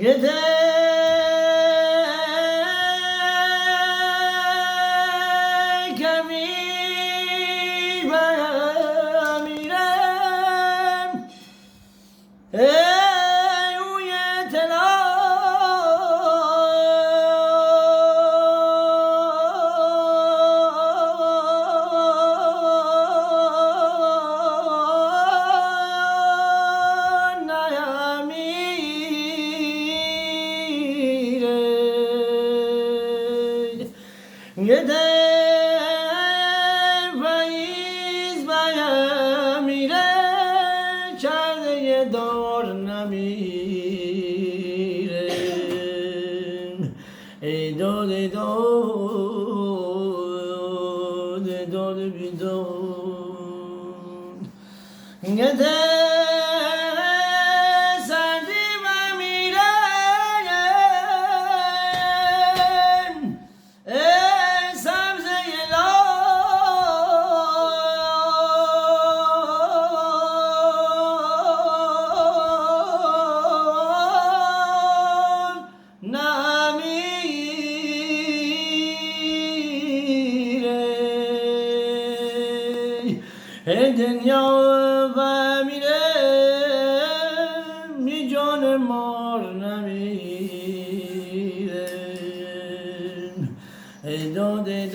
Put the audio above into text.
گده کمی بمیرم اوی اطلاع نیمیره گده فیز بمیره کرده دار نمیره ای داد داد داد بیداد گده سردی بمیره ای سبزه لال نمیره ای دنیا بمیره می جان مار نمیره ای داد